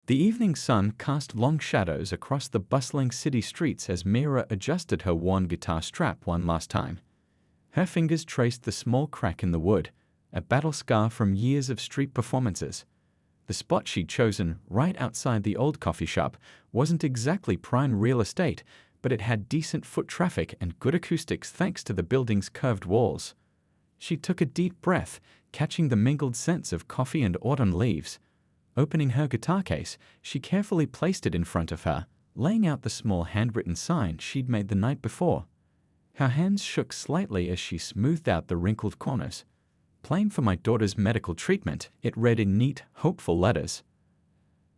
The evening sun cast long shadows across the bustling city streets as Mira adjusted her worn guitar strap one last time. Her fingers traced the small crack in the wood, a battle scar from years of street performances. The spot she'd chosen, right outside the old coffee shop, wasn't exactly prime real estate, but it had decent foot traffic and good acoustics thanks to the building's curved walls. She took a deep breath, catching the mingled scents of coffee and autumn leaves. Opening her guitar case, she carefully placed it in front of her, laying out the small handwritten sign she'd made the night before. Her hands shook slightly as she smoothed out the wrinkled corners. "Playing for my daughter's medical treatment," it read in neat, hopeful letters.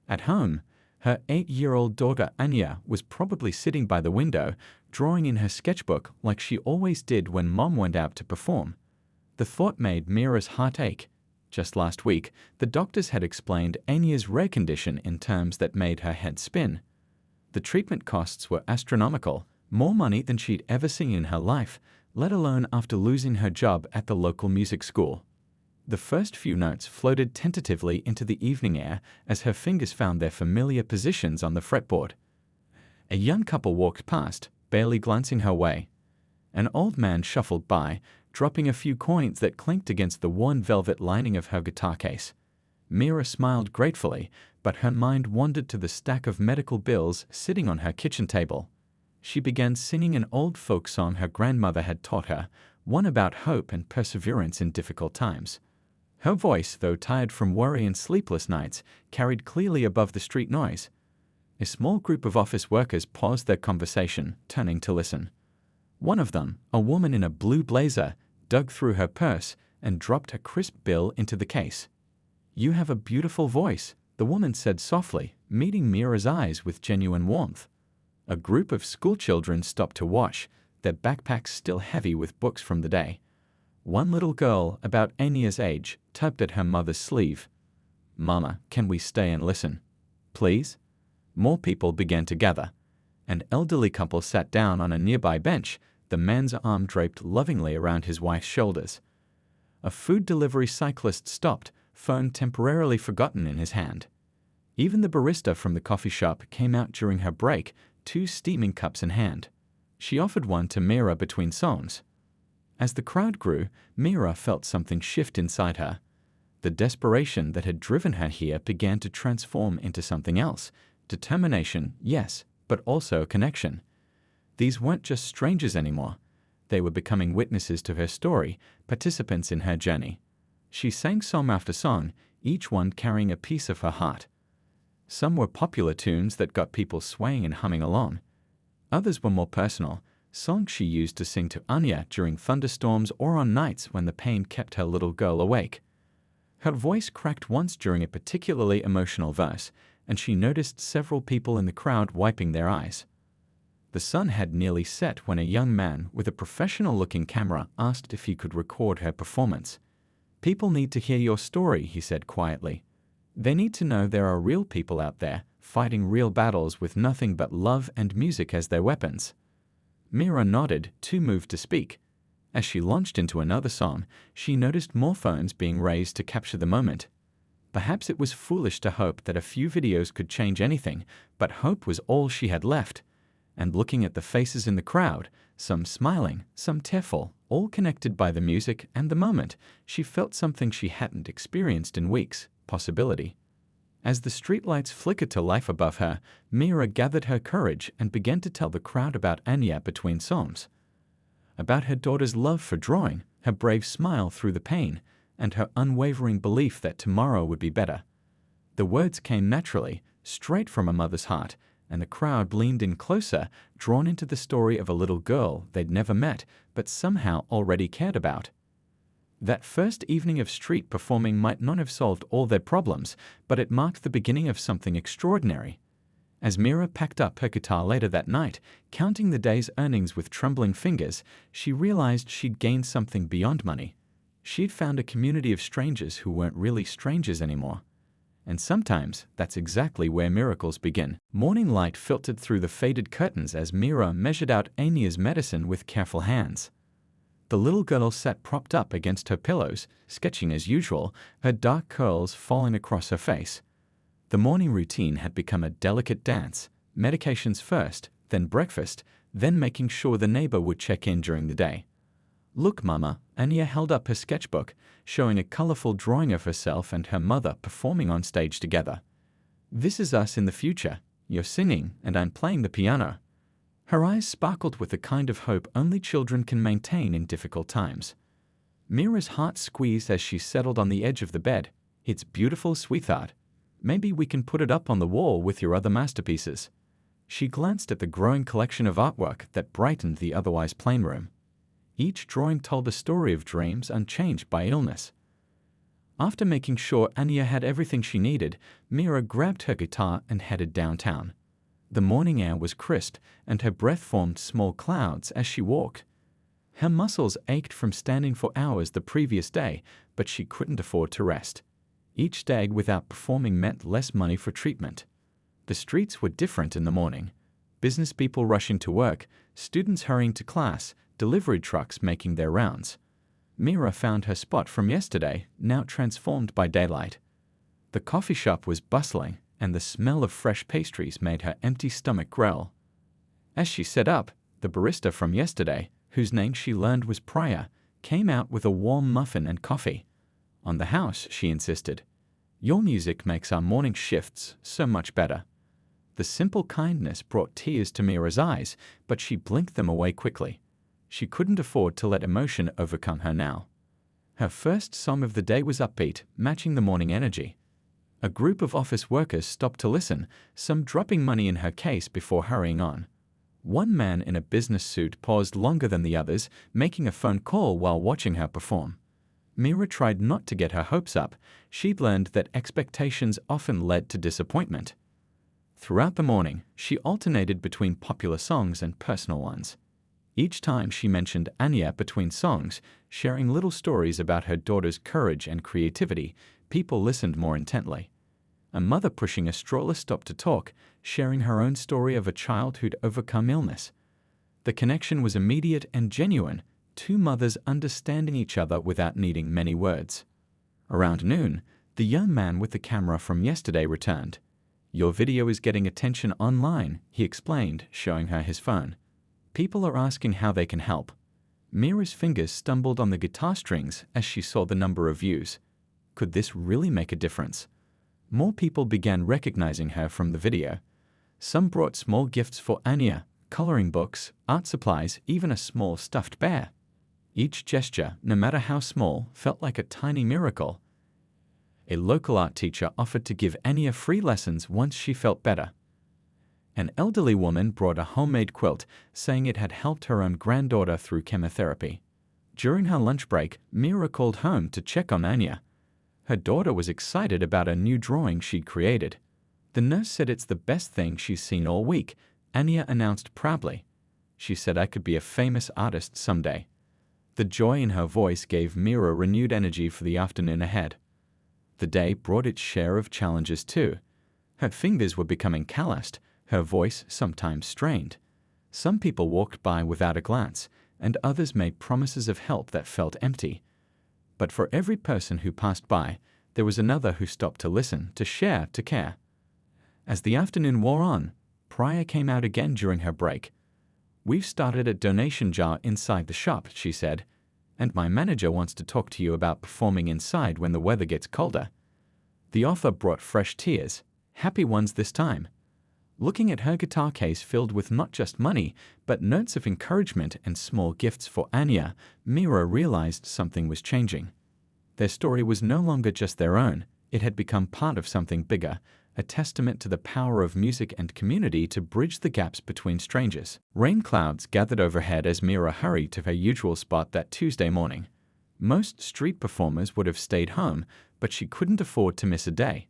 At home, her 8-year-old daughter Anya was probably sitting by the window, drawing in her sketchbook like she always did when Mom went out to perform. The thought made Mira's heart ache. Just last week, the doctors had explained Anya's rare condition in terms that made her head spin. The treatment costs were astronomical, more money than she'd ever seen in her life, let alone after losing her job at the local music school. The first few notes floated tentatively into the evening air as her fingers found their familiar positions on the fretboard. A young couple walked past, barely glancing her way. An old man shuffled by, dropping a few coins that clinked against the worn velvet lining of her guitar case. Mira smiled gratefully, but her mind wandered to the stack of medical bills sitting on her kitchen table. She began singing an old folk song her grandmother had taught her, one about hope and perseverance in difficult times. Her voice, though tired from worry and sleepless nights, carried clearly above the street noise. A small group of office workers paused their conversation, turning to listen. One of them, a woman in a blue blazer, dug through her purse and dropped a crisp bill into the case. "You have a beautiful voice," the woman said softly, meeting Mira's eyes with genuine warmth. A group of schoolchildren stopped to watch, their backpacks still heavy with books from the day. One little girl, about Anya's age, tugged at her mother's sleeve. "Mama, can we stay and listen? Please?" More people began to gather. An elderly couple sat down on a nearby bench, the man's arm draped lovingly around his wife's shoulders. A food delivery cyclist stopped, phone temporarily forgotten in his hand. Even the barista from the coffee shop came out during her break, 2 steaming cups in hand. She offered one to Mira between songs. As the crowd grew, Mira felt something shift inside her. The desperation that had driven her here began to transform into something else. Determination, yes, but also connection. These weren't just strangers anymore. They were becoming witnesses to her story, participants in her journey. She sang song after song, each one carrying a piece of her heart. Some were popular tunes that got people swaying and humming along. Others were more personal, songs she used to sing to Anya during thunderstorms or on nights when the pain kept her little girl awake. Her voice cracked once during a particularly emotional verse, and she noticed several people in the crowd wiping their eyes. The sun had nearly set when a young man with a professional-looking camera asked if he could record her performance. "People need to hear your story," he said quietly. "They need to know there are real people out there, fighting real battles with nothing but love and music as their weapons." Mira nodded, too moved to speak. As she launched into another song, she noticed more phones being raised to capture the moment. Perhaps it was foolish to hope that a few videos could change anything, but hope was all she had left. And looking at the faces in the crowd, some smiling, some tearful, all connected by the music and the moment, she felt something she hadn't experienced in weeks: possibility. As the streetlights flickered to life above her, Mira gathered her courage and began to tell the crowd about Anya between songs. About her daughter's love for drawing, her brave smile through the pain, and her unwavering belief that tomorrow would be better. The words came naturally, straight from a mother's heart, and the crowd leaned in closer, drawn into the story of a little girl they'd never met, but somehow already cared about. That first evening of street performing might not have solved all their problems, but it marked the beginning of something extraordinary. As Mira packed up her guitar later that night, counting the day's earnings with trembling fingers, she realized she'd gained something beyond money. She'd found a community of strangers who weren't really strangers anymore. And sometimes that's exactly where miracles begin. Morning light filtered through the faded curtains as Mira measured out Anya's medicine with careful hands. The little girl sat propped up against her pillows, sketching as usual, her dark curls falling across her face. The morning routine had become a delicate dance, medications first, then breakfast, then making sure the neighbor would check in during the day. "Look, Mama," Anya held up her sketchbook, showing a colorful drawing of herself and her mother performing on stage together. "This is us in the future. You're singing, and I'm playing the piano." Her eyes sparkled with the kind of hope only children can maintain in difficult times. Mira's heart squeezed as she settled on the edge of the bed. "It's beautiful, sweetheart. Maybe we can put it up on the wall with your other masterpieces." She glanced at the growing collection of artwork that brightened the otherwise plain room. Each drawing told a story of dreams unchanged by illness. After making sure Anya had everything she needed, Mira grabbed her guitar and headed downtown. The morning air was crisp, and her breath formed small clouds as she walked. Her muscles ached from standing for hours the previous day, but she couldn't afford to rest. Each day without performing meant less money for treatment. The streets were different in the morning. Business people rushing to work, students hurrying to class, delivery trucks making their rounds. Mira found her spot from yesterday, now transformed by daylight. The coffee shop was bustling, and the smell of fresh pastries made her empty stomach growl. As she sat up, the barista from yesterday, whose name she learned was Priya, came out with a warm muffin and coffee. "On the house," she insisted. "Your music makes our morning shifts so much better." The simple kindness brought tears to Mira's eyes, but she blinked them away quickly. She couldn't afford to let emotion overcome her now. Her first song of the day was upbeat, matching the morning energy. A group of office workers stopped to listen, some dropping money in her case before hurrying on. One man in a business suit paused longer than the others, making a phone call while watching her perform. Mira tried not to get her hopes up. She'd learned that expectations often led to disappointment. Throughout the morning, she alternated between popular songs and personal ones. Each time she mentioned Anya between songs, sharing little stories about her daughter's courage and creativity, people listened more intently. A mother pushing a stroller stopped to talk, sharing her own story of a child who'd overcome illness. The connection was immediate and genuine, two mothers understanding each other without needing many words. Around noon, the young man with the camera from yesterday returned. "Your video is getting attention online," he explained, showing her his phone. "People are asking how they can help." Mira's fingers stumbled on the guitar strings as she saw the number of views. Could this really make a difference? More people began recognizing her from the video. Some brought small gifts for Anya, coloring books, art supplies, even a small stuffed bear. Each gesture, no matter how small, felt like a tiny miracle. A local art teacher offered to give Anya free lessons once she felt better. An elderly woman brought a homemade quilt, saying it had helped her own granddaughter through chemotherapy. During her lunch break, Mira called home to check on Anya. Her daughter was excited about a new drawing she'd created. "The nurse said it's the best thing she's seen all week," Anya announced proudly. "She said I could be a famous artist someday." The joy in her voice gave Mira renewed energy for the afternoon ahead. The day brought its share of challenges too. Her fingers were becoming calloused, her voice sometimes strained. Some people walked by without a glance, and others made promises of help that felt empty. But for every person who passed by, there was another who stopped to listen, to share, to care. As the afternoon wore on, Priya came out again during her break. "We've started a donation jar inside the shop," she said, "and my manager wants to talk to you about performing inside when the weather gets colder." The offer brought fresh tears, happy ones this time. Looking at her guitar case filled with not just money, but notes of encouragement and small gifts for Anya, Mira realized something was changing. Their story was no longer just their own, it had become part of something bigger, a testament to the power of music and community to bridge the gaps between strangers. Rain clouds gathered overhead as Mira hurried to her usual spot that Tuesday morning. Most street performers would have stayed home, but she couldn't afford to miss a day.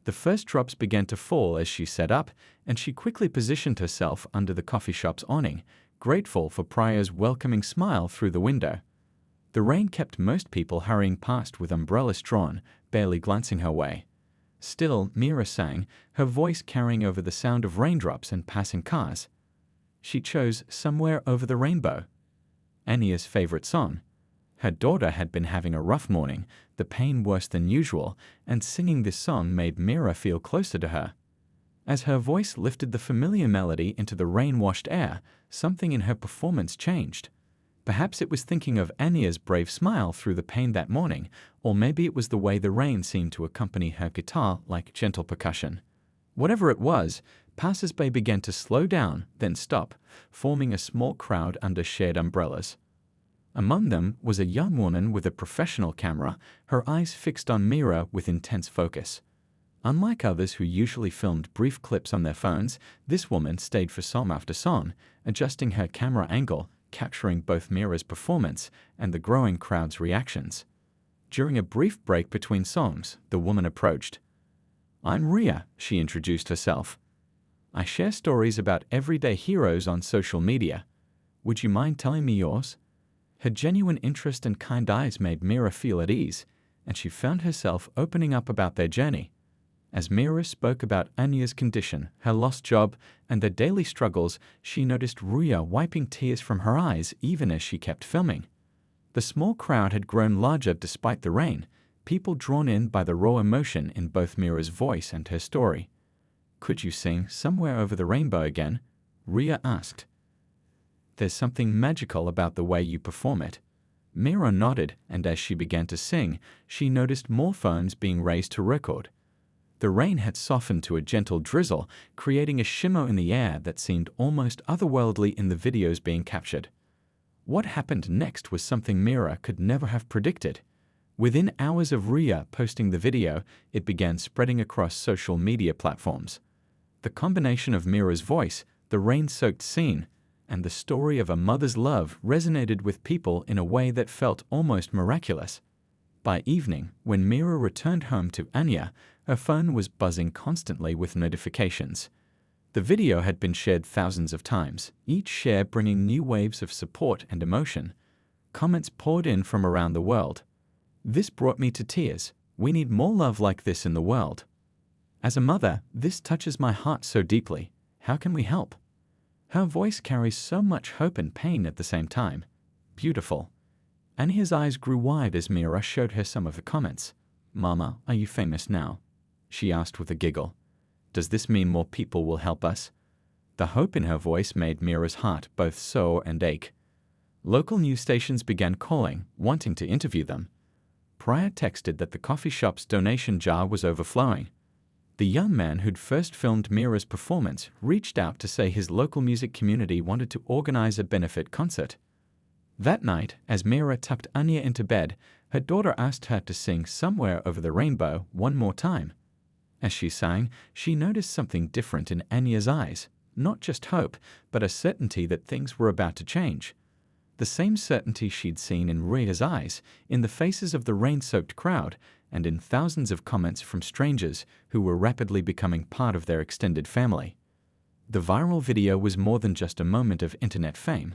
The first drops began to fall as she sat up, and she quickly positioned herself under the coffee shop's awning, grateful for Priya's welcoming smile through the window. The rain kept most people hurrying past with umbrellas drawn, barely glancing her way. Still, Mira sang, her voice carrying over the sound of raindrops and passing cars. She chose "Somewhere Over the Rainbow," Anya's favorite song. Her daughter had been having a rough morning, the pain worse than usual, and singing this song made Mira feel closer to her. As her voice lifted the familiar melody into the rain-washed air, something in her performance changed. Perhaps it was thinking of Anya's brave smile through the pain that morning, or maybe it was the way the rain seemed to accompany her guitar like gentle percussion. Whatever it was, passers-by began to slow down, then stop, forming a small crowd under shared umbrellas. Among them was a young woman with a professional camera, her eyes fixed on Mira with intense focus. Unlike others who usually filmed brief clips on their phones, this woman stayed for song after song, adjusting her camera angle, capturing both Mira's performance and the growing crowd's reactions. During a brief break between songs, the woman approached. "I'm Ria," she introduced herself. "I share stories about everyday heroes on social media. Would you mind telling me yours?" Her genuine interest and kind eyes made Mira feel at ease, and she found herself opening up about their journey. As Mira spoke about Anya's condition, her lost job, and their daily struggles, she noticed Ria wiping tears from her eyes even as she kept filming. The small crowd had grown larger despite the rain, people drawn in by the raw emotion in both Mira's voice and her story. "Could you sing Somewhere Over the Rainbow again?" Ria asked. "There's something magical about the way you perform it." Mira nodded, and as she began to sing, she noticed more phones being raised to record. The rain had softened to a gentle drizzle, creating a shimmer in the air that seemed almost otherworldly in the videos being captured. What happened next was something Mira could never have predicted. Within hours of Ria posting the video, it began spreading across social media platforms. The combination of Mira's voice, the rain-soaked scene, and the story of a mother's love resonated with people in a way that felt almost miraculous. By evening, when Mira returned home to Anya, her phone was buzzing constantly with notifications. The video had been shared thousands of times, each share bringing new waves of support and emotion. Comments poured in from around the world. "This brought me to tears. We need more love like this in the world. As a mother, this touches my heart so deeply. How can we help?" Her voice carries so much hope and pain at the same time. Beautiful. Anya's eyes grew wide as Mira showed her some of the comments. "Mama, are you famous now?" she asked with a giggle. "Does this mean more people will help us?" The hope in her voice made Mira's heart both soar and ache. Local news stations began calling, wanting to interview them. Priya texted that the coffee shop's donation jar was overflowing. The young man who'd first filmed Mira's performance reached out to say his local music community wanted to organize a benefit concert. That night, as Mira tucked Anya into bed, her daughter asked her to sing Somewhere Over the Rainbow one more time. As she sang, she noticed something different in Anya's eyes, not just hope, but a certainty that things were about to change. The same certainty she'd seen in Ria's eyes, in the faces of the rain-soaked crowd, and in thousands of comments from strangers who were rapidly becoming part of their extended family. The viral video was more than just a moment of internet fame.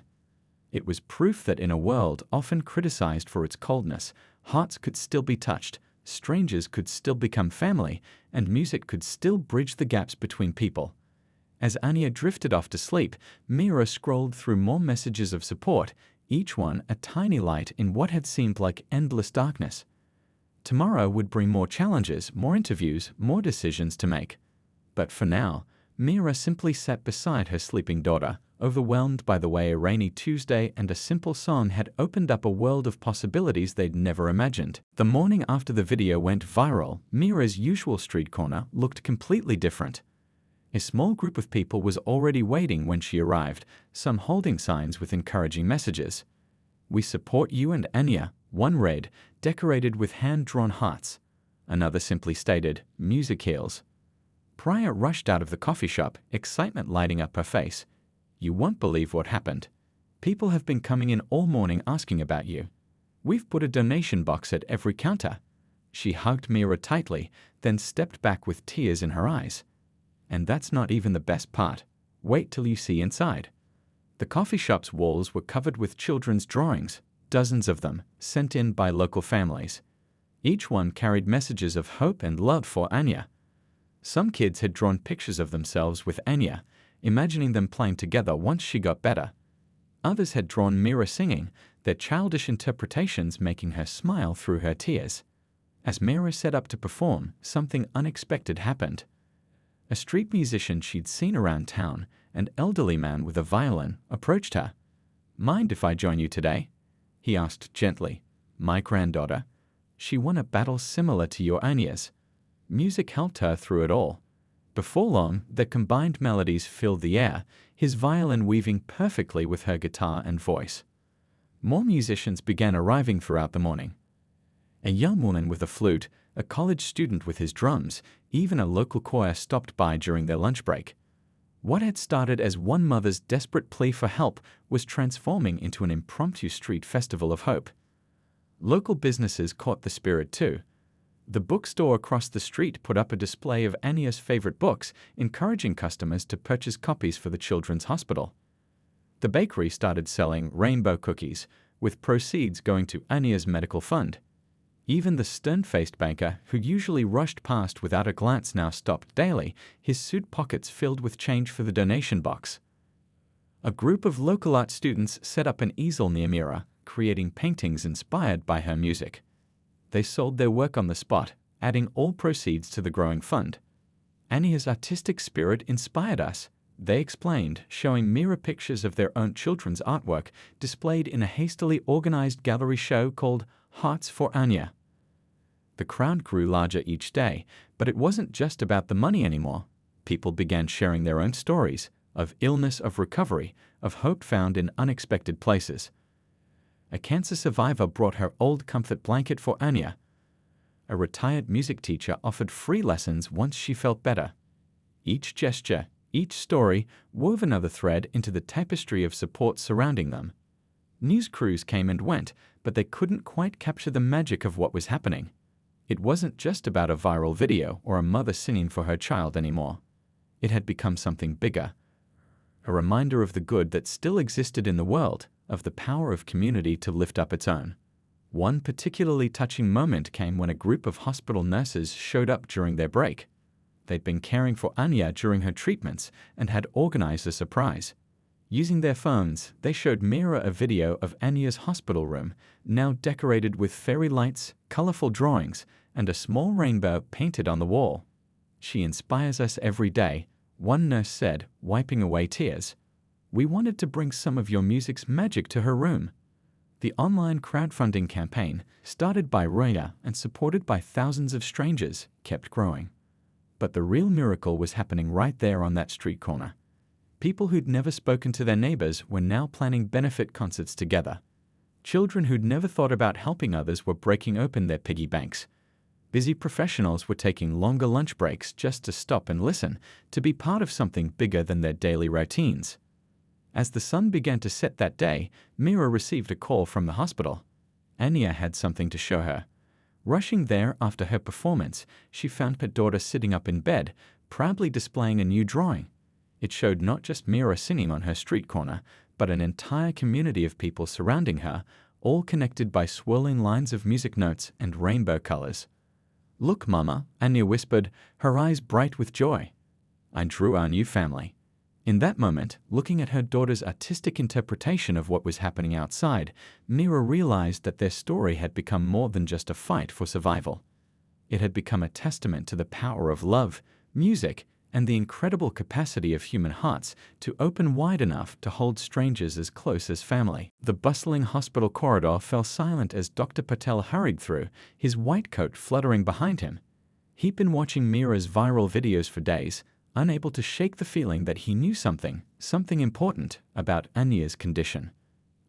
It was proof that in a world often criticized for its coldness, hearts could still be touched, strangers could still become family, and music could still bridge the gaps between people. As Anya drifted off to sleep, Mira scrolled through more messages of support, each one a tiny light in what had seemed like endless darkness. Tomorrow would bring more challenges, more interviews, more decisions to make. But for now, Mira simply sat beside her sleeping daughter, overwhelmed by the way a rainy Tuesday and a simple song had opened up a world of possibilities they'd never imagined. The morning after the video went viral, Mira's usual street corner looked completely different. A small group of people was already waiting when she arrived, some holding signs with encouraging messages. "We support you and Anya," one read, decorated with hand-drawn hearts. Another simply stated, "Music heals." Priya rushed out of the coffee shop, excitement lighting up her face. "You won't believe what happened. People have been coming in all morning asking about you. We've put a donation box at every counter." She hugged Mira tightly, then stepped back with tears in her eyes. And that's not even the best part. Wait till you see inside. The coffee shop's walls were covered with children's drawings, dozens of them, sent in by local families. Each one carried messages of hope and love for Anya. Some kids had drawn pictures of themselves with Anya, imagining them playing together once she got better. Others had drawn Mira singing, their childish interpretations making her smile through her tears. As Mira set up to perform, something unexpected happened. A street musician she'd seen around town, an elderly man with a violin, approached her. "Mind if I join you today?" he asked gently. "My granddaughter. She won a battle similar to your Anya's." Music helped her through it all. Before long, their combined melodies filled the air, his violin weaving perfectly with her guitar and voice. More musicians began arriving throughout the morning. A young woman with a flute, a college student with his drums, even a local choir stopped by during their lunch break. What had started as one mother's desperate plea for help was transforming into an impromptu street festival of hope. Local businesses caught the spirit too. The bookstore across the street put up a display of Anya's favorite books, encouraging customers to purchase copies for the children's hospital. The bakery started selling rainbow cookies, with proceeds going to Anya's medical fund. Even the stern-faced banker, who usually rushed past without a glance, now stopped daily, his suit pockets filled with change for the donation box. A group of local art students set up an easel near Mira, creating paintings inspired by her music. They sold their work on the spot, adding all proceeds to the growing fund. Anya's artistic spirit inspired us, they explained, showing Mira pictures of their own children's artwork displayed in a hastily organized gallery show called Hearts for Anya. The crowd grew larger each day, but it wasn't just about the money anymore. People began sharing their own stories of illness, of recovery, of hope found in unexpected places. A cancer survivor brought her old comfort blanket for Anya. A retired music teacher offered free lessons once she felt better. Each gesture, each story wove another thread into the tapestry of support surrounding them. News crews came and went, but they couldn't quite capture the magic of what was happening. It wasn't just about a viral video or a mother singing for her child anymore. It had become something bigger. A reminder of the good that still existed in the world, of the power of community to lift up its own. One particularly touching moment came when a group of hospital nurses showed up during their break. They'd been caring for Anya during her treatments and had organized a surprise. Using their phones, they showed Mira a video of Anya's hospital room, now decorated with fairy lights, colorful drawings, and a small rainbow painted on the wall. "She inspires us every day," one nurse said, wiping away tears. "We wanted to bring some of your music's magic to her room." The online crowdfunding campaign, started by Raya and supported by thousands of strangers, kept growing. But the real miracle was happening right there on that street corner. People who'd never spoken to their neighbors were now planning benefit concerts together. Children who'd never thought about helping others were breaking open their piggy banks. Busy professionals were taking longer lunch breaks just to stop and listen, to be part of something bigger than their daily routines. As the sun began to set that day, Mira received a call from the hospital. Anya had something to show her. Rushing there after her performance, she found her daughter sitting up in bed, proudly displaying a new drawing. It showed not just Mira singing on her street corner, but an entire community of people surrounding her, all connected by swirling lines of music notes and rainbow colors. "Look, Mama," Anya whispered, her eyes bright with joy. "I drew our new family." In that moment, looking at her daughter's artistic interpretation of what was happening outside, Mira realized that their story had become more than just a fight for survival. It had become a testament to the power of love, music, and the incredible capacity of human hearts to open wide enough to hold strangers as close as family. The bustling hospital corridor fell silent as Dr. Patel hurried through, his white coat fluttering behind him. He'd been watching Mira's viral videos for days, unable to shake the feeling that he knew something important about Anya's condition.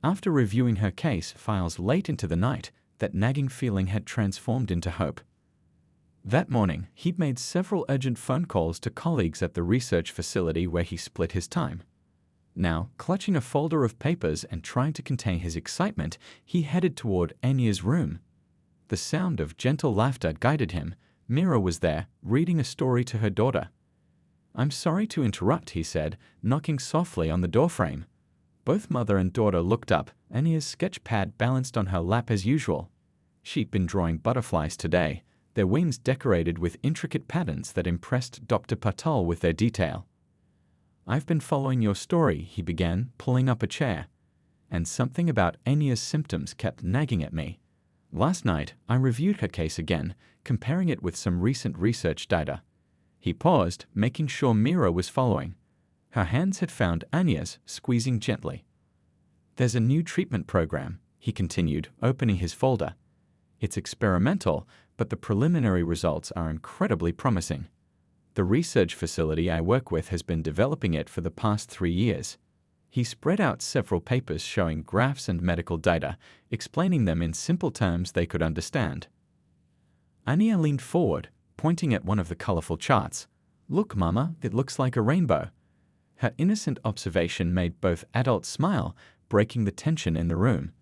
After reviewing her case files late into the night, that nagging feeling had transformed into hope. That morning, he'd made several urgent phone calls to colleagues at the research facility where he split his time. Now, clutching a folder of papers and trying to contain his excitement, he headed toward Anya's room. The sound of gentle laughter guided him. Mira was there, reading a story to her daughter. "I'm sorry to interrupt," he said, knocking softly on the doorframe. Both mother and daughter looked up, Anya's sketch pad balanced on her lap as usual. She'd been drawing butterflies today, their wings decorated with intricate patterns that impressed Dr. Patel with their detail. "I've been following your story," he began, pulling up a chair. and something about Anya's symptoms kept nagging at me. Last night, I reviewed her case again, comparing it with some recent research data. He paused, making sure Mira was following. Her hands had found Anya's, squeezing gently. There's a new treatment program, he continued, opening his folder. It's experimental, but the preliminary results are incredibly promising. The research facility I work with has been developing it for the past 3 years. He spread out several papers showing graphs and medical data, explaining them in simple terms they could understand. Anya leaned forward, pointing at one of the colorful charts. Look, Mama, it looks like a rainbow. Her innocent observation made both adults smile, breaking the tension in the room.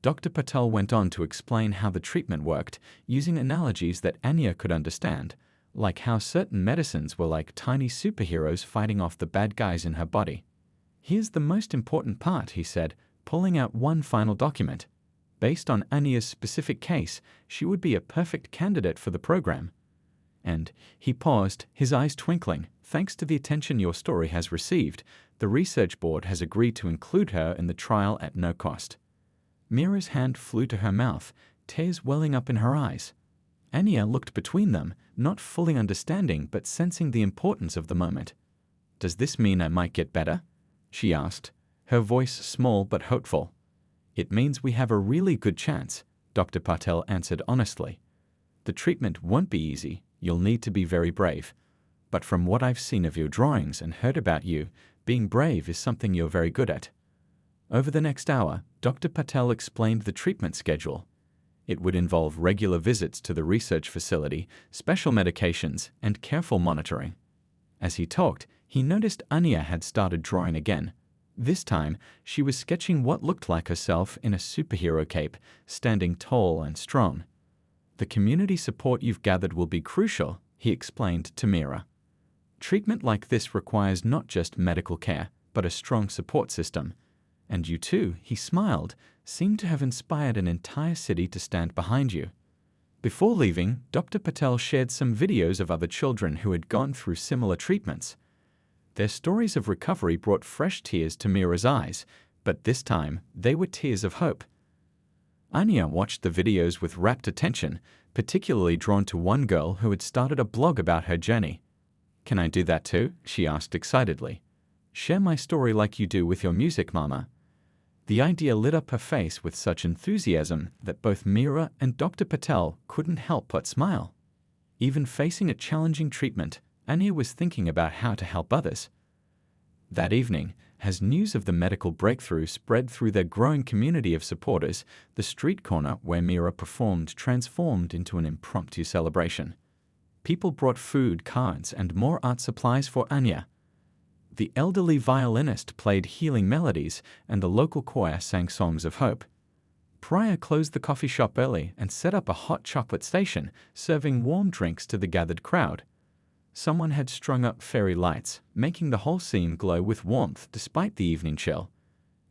Dr. Patel went on to explain how the treatment worked, using analogies that Anya could understand, like how certain medicines were like tiny superheroes fighting off the bad guys in her body. Here's the most important part, he said, pulling out one final document. Based on Anya's specific case, she would be a perfect candidate for the program. And he paused, his eyes twinkling. Thanks to the attention your story has received, the research board has agreed to include her in the trial at no cost. Mira's hand flew to her mouth, tears welling up in her eyes. Anya looked between them, not fully understanding but sensing the importance of the moment. Does this mean I might get better? She asked, her voice small but hopeful. It means we have a really good chance, Dr. Patel answered honestly. The treatment won't be easy, you'll need to be very brave. But from what I've seen of your drawings and heard about you, being brave is something you're very good at. Over the next hour, Dr. Patel explained the treatment schedule. It would involve regular visits to the research facility, special medications, and careful monitoring. As he talked, he noticed Anya had started drawing again. This time, she was sketching what looked like herself in a superhero cape, standing tall and strong. The community support you've gathered will be crucial, he explained to Mira. Treatment like this requires not just medical care, but a strong support system. And you too, he smiled, seemed to have inspired an entire city to stand behind you. Before leaving, Dr. Patel shared some videos of other children who had gone through similar treatments. Their stories of recovery brought fresh tears to Mira's eyes, but this time they were tears of hope. Anya watched the videos with rapt attention, particularly drawn to one girl who had started a blog about her journey. Can I do that too? She asked excitedly. Share my story like you do with your music, Mama. The idea lit up her face with such enthusiasm that both Mira and Dr. Patel couldn't help but smile. Even facing a challenging treatment, Anya was thinking about how to help others. That evening, as news of the medical breakthrough spread through their growing community of supporters, the street corner where Mira performed transformed into an impromptu celebration. People brought food, cards, and more art supplies for Anya. The elderly violinist played healing melodies, and the local choir sang songs of hope. Pryor closed the coffee shop early and set up a hot chocolate station, serving warm drinks to the gathered crowd. Someone had strung up fairy lights, making the whole scene glow with warmth despite the evening chill.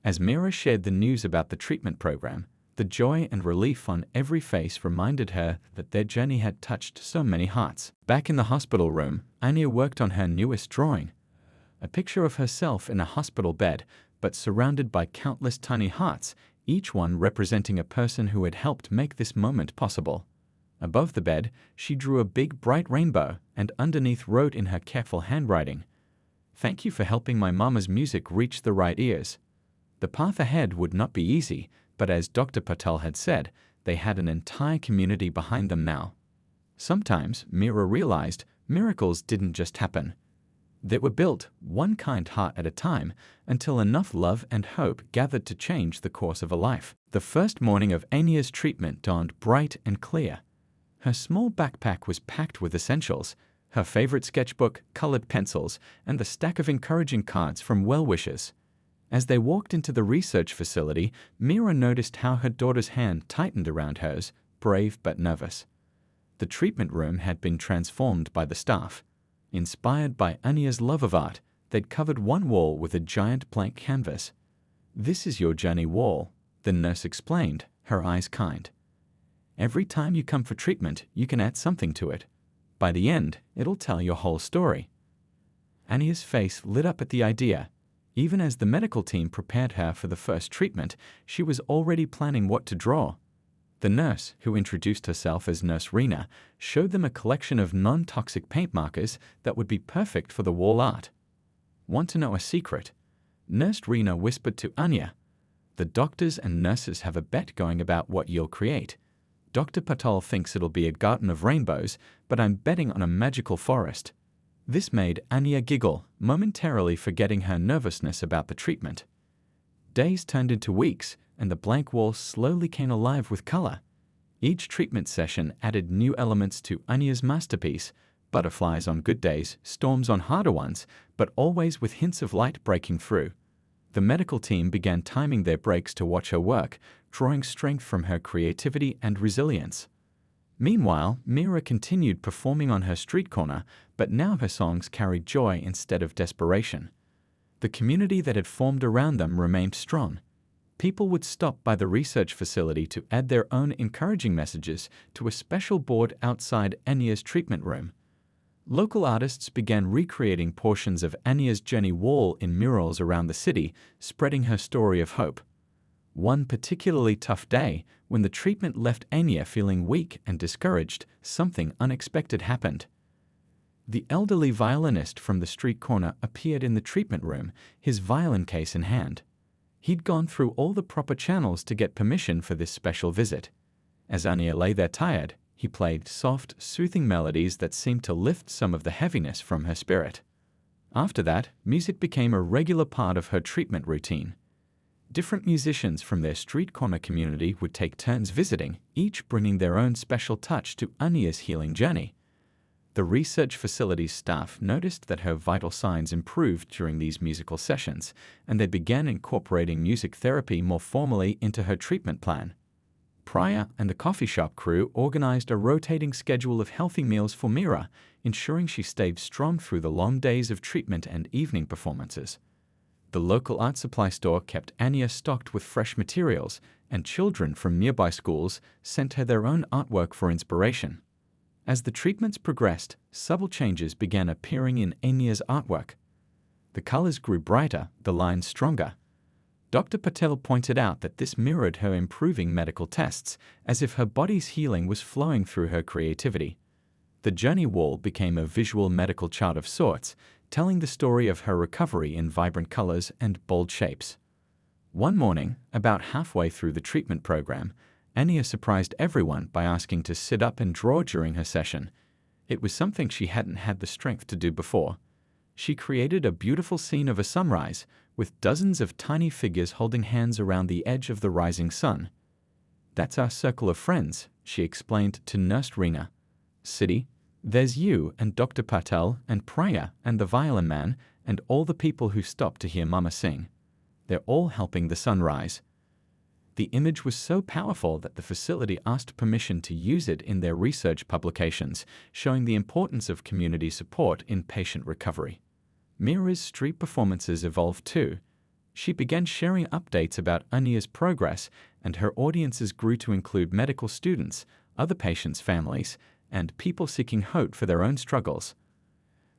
As Mira shared the news about the treatment program, the joy and relief on every face reminded her that their journey had touched so many hearts. Back in the hospital room, Anya worked on her newest drawing. A picture of herself in a hospital bed, but surrounded by countless tiny hearts, each one representing a person who had helped make this moment possible. Above the bed, she drew a big bright rainbow and underneath wrote in her careful handwriting, "Thank you for helping my mama's music reach the right ears." The path ahead would not be easy, but as Dr. Patel had said, they had an entire community behind them now. Sometimes, Mira realized, miracles didn't just happen. They were built, one kind heart at a time, until enough love and hope gathered to change the course of a life. The first morning of Anya's treatment dawned bright and clear. Her small backpack was packed with essentials, her favorite sketchbook, colored pencils, and the stack of encouraging cards from well-wishers. As they walked into the research facility, Mira noticed how her daughter's hand tightened around hers, brave but nervous. The treatment room had been transformed by the staff. Inspired by Anya's love of art, they'd covered one wall with a giant blank canvas. "This is your journey wall," the nurse explained, her eyes kind. "Every time you come for treatment, you can add something to it. By the end, it'll tell your whole story." Anya's face lit up at the idea. Even as the medical team prepared her for the first treatment, she was already planning what to draw. The nurse, who introduced herself as Nurse Rena, showed them a collection of non-toxic paint markers that would be perfect for the wall art. Want to know a secret? Nurse Rena whispered to Anya. The doctors and nurses have a bet going about what you'll create. Dr. Patel thinks it'll be a garden of rainbows, but I'm betting on a magical forest. This made Anya giggle, momentarily forgetting her nervousness about the treatment. Days turned into weeks, and the blank wall slowly came alive with color. Each treatment session added new elements to Anya's masterpiece: butterflies on good days, storms on harder ones, but always with hints of light breaking through. The medical team began timing their breaks to watch her work, drawing strength from her creativity and resilience. Meanwhile, Mira continued performing on her street corner, but now her songs carried joy instead of desperation. The community that had formed around them remained strong. People would stop by the research facility to add their own encouraging messages to a special board outside Anya's treatment room. Local artists began recreating portions of Anya's journey wall in murals around the city, spreading her story of hope. One particularly tough day, when the treatment left Anya feeling weak and discouraged, something unexpected happened. The elderly violinist from the street corner appeared in the treatment room, his violin case in hand. He'd gone through all the proper channels to get permission for this special visit. As Anya lay there tired, he played soft, soothing melodies that seemed to lift some of the heaviness from her spirit. After that, music became a regular part of her treatment routine. Different musicians from their street corner community would take turns visiting, each bringing their own special touch to Anya's healing journey. The research facility's staff noticed that her vital signs improved during these musical sessions, and they began incorporating music therapy more formally into her treatment plan. Priya and the coffee shop crew organized a rotating schedule of healthy meals for Mira, ensuring she stayed strong through the long days of treatment and evening performances. The local art supply store kept Anya stocked with fresh materials, and children from nearby schools sent her their own artwork for inspiration. As the treatments progressed, subtle changes began appearing in Anya's artwork. The colors grew brighter, the lines stronger. Dr. Patel pointed out that this mirrored her improving medical tests, as if her body's healing was flowing through her creativity. The journey wall became a visual medical chart of sorts, telling the story of her recovery in vibrant colors and bold shapes. One morning, about halfway through the treatment program, Anya surprised everyone by asking to sit up and draw during her session. It was something she hadn't had the strength to do before. She created a beautiful scene of a sunrise, with dozens of tiny figures holding hands around the edge of the rising sun. "That's our circle of friends," she explained to Nurse Rena. "Siddhi, there's you and Dr. Patel and Priya and the violin man and all the people who stopped to hear Mama sing. They're all helping the sun rise." The image was so powerful that the facility asked permission to use it in their research publications, showing the importance of community support in patient recovery. Mira's street performances evolved too. She began sharing updates about Anya's progress, and her audiences grew to include medical students, other patients' families, and people seeking hope for their own struggles.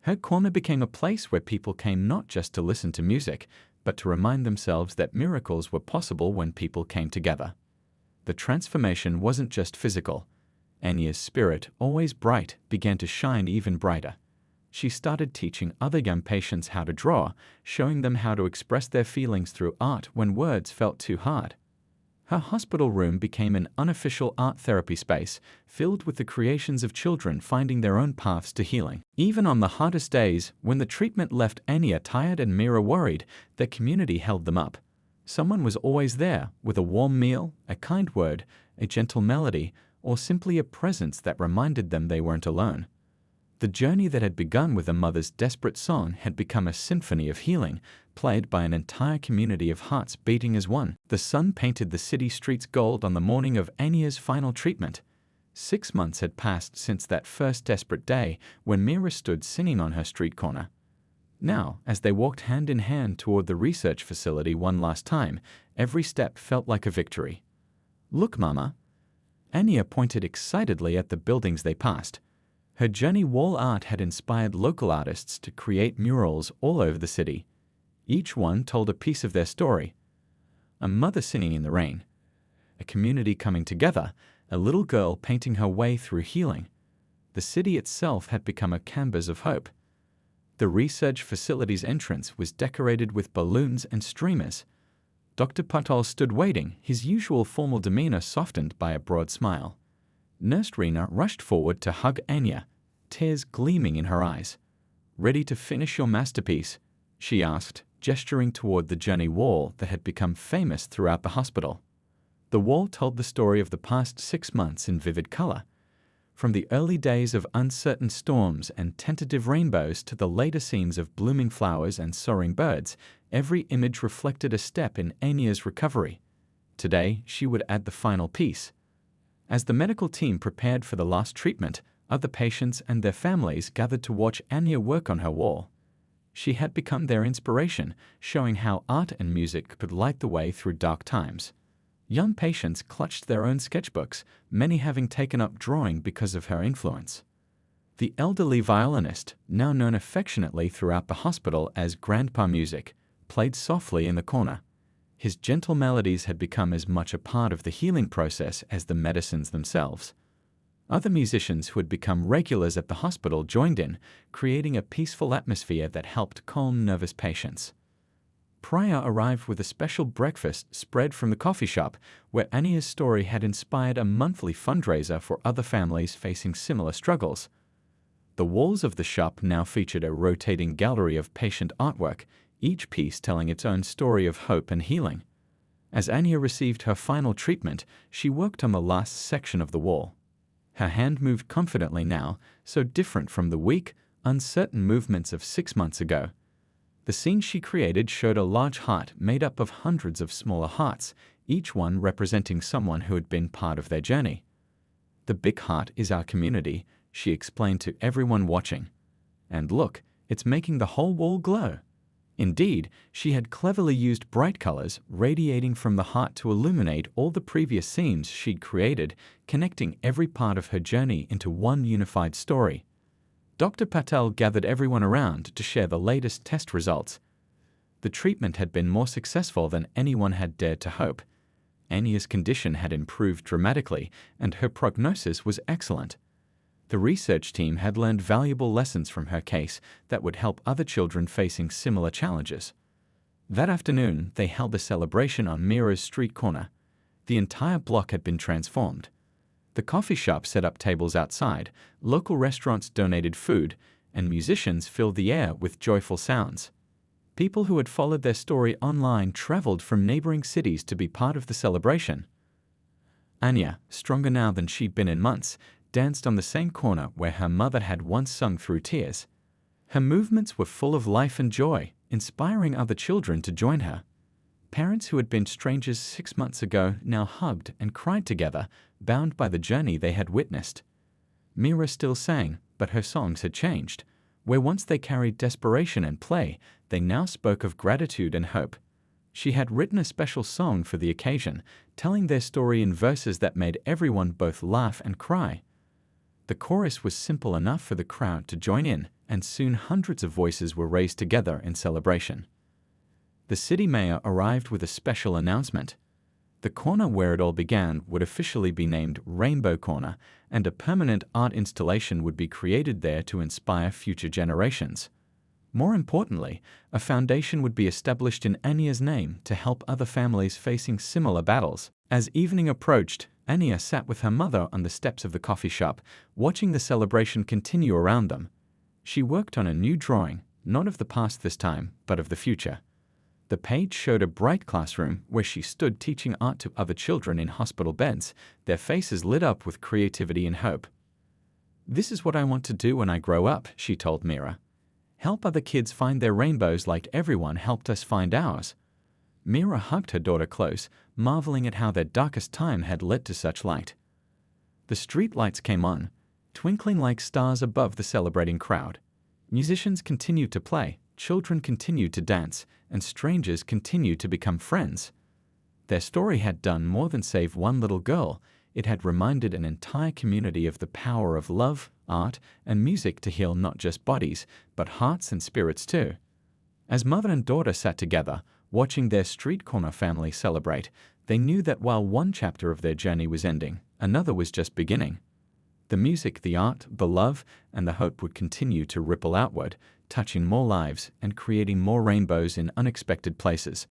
Her corner became a place where people came not just to listen to music, but to remind themselves that miracles were possible when people came together. The transformation wasn't just physical. Anya's spirit, always bright, began to shine even brighter. She started teaching other young patients how to draw, showing them how to express their feelings through art when words felt too hard. Her hospital room became an unofficial art therapy space, filled with the creations of children finding their own paths to healing. Even on the hardest days, when the treatment left Anya tired and Mira worried, their community held them up. Someone was always there, with a warm meal, a kind word, a gentle melody, or simply a presence that reminded them they weren't alone. The journey that had begun with a mother's desperate song had become a symphony of healing, played by an entire community of hearts beating as one. The sun painted the city streets gold on the morning of Anya's final treatment. 6 months had passed since that first desperate day when Mira stood singing on her street corner. Now, as they walked hand in hand toward the research facility one last time, every step felt like a victory. "Look, Mama." Anya pointed excitedly at the buildings they passed. Her journey wall art had inspired local artists to create murals all over the city. Each one told a piece of their story. A mother singing in the rain, a community coming together, a little girl painting her way through healing. The city itself had become a canvas of hope. The research facility's entrance was decorated with balloons and streamers. Dr. Patel stood waiting, his usual formal demeanor softened by a broad smile. Nurse Rena rushed forward to hug Anya, tears gleaming in her eyes. "Ready to finish your masterpiece?" she asked, gesturing toward the journey wall that had become famous throughout the hospital. The wall told the story of the past 6 months in vivid color. From the early days of uncertain storms and tentative rainbows to the later scenes of blooming flowers and soaring birds, every image reflected a step in Anya's recovery. Today, she would add the final piece. As the medical team prepared for the last treatment, other patients and their families gathered to watch Anya work on her wall. She had become their inspiration, showing how art and music could light the way through dark times. Young patients clutched their own sketchbooks, many having taken up drawing because of her influence. The elderly violinist, now known affectionately throughout the hospital as Grandpa Music, played softly in the corner. His gentle melodies had become as much a part of the healing process as the medicines themselves. Other musicians who had become regulars at the hospital joined in, creating a peaceful atmosphere that helped calm nervous patients. Priya arrived with a special breakfast spread from the coffee shop, where Anya's story had inspired a monthly fundraiser for other families facing similar struggles. The walls of the shop now featured a rotating gallery of patient artwork, each piece telling its own story of hope and healing. As Anya received her final treatment, she worked on the last section of the wall. Her hand moved confidently now, so different from the weak, uncertain movements of 6 months ago. The scene she created showed a large heart made up of hundreds of smaller hearts, each one representing someone who had been part of their journey. "The big heart is our community," she explained to everyone watching. "And look, it's making the whole wall glow." Indeed, she had cleverly used bright colors radiating from the heart to illuminate all the previous scenes she'd created, connecting every part of her journey into one unified story. Dr. Patel gathered everyone around to share the latest test results. The treatment had been more successful than anyone had dared to hope. Anya's condition had improved dramatically, and her prognosis was excellent. The research team had learned valuable lessons from her case that would help other children facing similar challenges. That afternoon, they held a celebration on Mira's street corner. The entire block had been transformed. The coffee shop set up tables outside, local restaurants donated food, and musicians filled the air with joyful sounds. People who had followed their story online traveled from neighboring cities to be part of the celebration. Anya, stronger now than she'd been in months, danced on the same corner where her mother had once sung through tears. Her movements were full of life and joy, inspiring other children to join her. Parents who had been strangers 6 months ago now hugged and cried together, bound by the journey they had witnessed. Mira still sang, but her songs had changed. Where once they carried desperation and play, they now spoke of gratitude and hope. She had written a special song for the occasion, telling their story in verses that made everyone both laugh and cry. The chorus was simple enough for the crowd to join in, and soon hundreds of voices were raised together in celebration. The city mayor arrived with a special announcement. The corner where it all began would officially be named Rainbow Corner, and a permanent art installation would be created there to inspire future generations. More importantly, a foundation would be established in Anya's name to help other families facing similar battles. As evening approached, Anya sat with her mother on the steps of the coffee shop, watching the celebration continue around them. She worked on a new drawing, not of the past this time, but of the future. The page showed a bright classroom where she stood teaching art to other children in hospital beds, their faces lit up with creativity and hope. "This is what I want to do when I grow up," she told Mira. "Help other kids find their rainbows like everyone helped us find ours." Mira hugged her daughter close, marveling at how their darkest time had led to such light. The street lights came on, twinkling like stars above the celebrating crowd. Musicians continued to play, children continued to dance, and strangers continued to become friends. Their story had done more than save one little girl. It had reminded an entire community of the power of love, art, and music to heal not just bodies, but hearts and spirits too. As mother and daughter sat together, watching their street corner family celebrate, they knew that while one chapter of their journey was ending, another was just beginning. The music, the art, the love, and the hope would continue to ripple outward, touching more lives and creating more rainbows in unexpected places.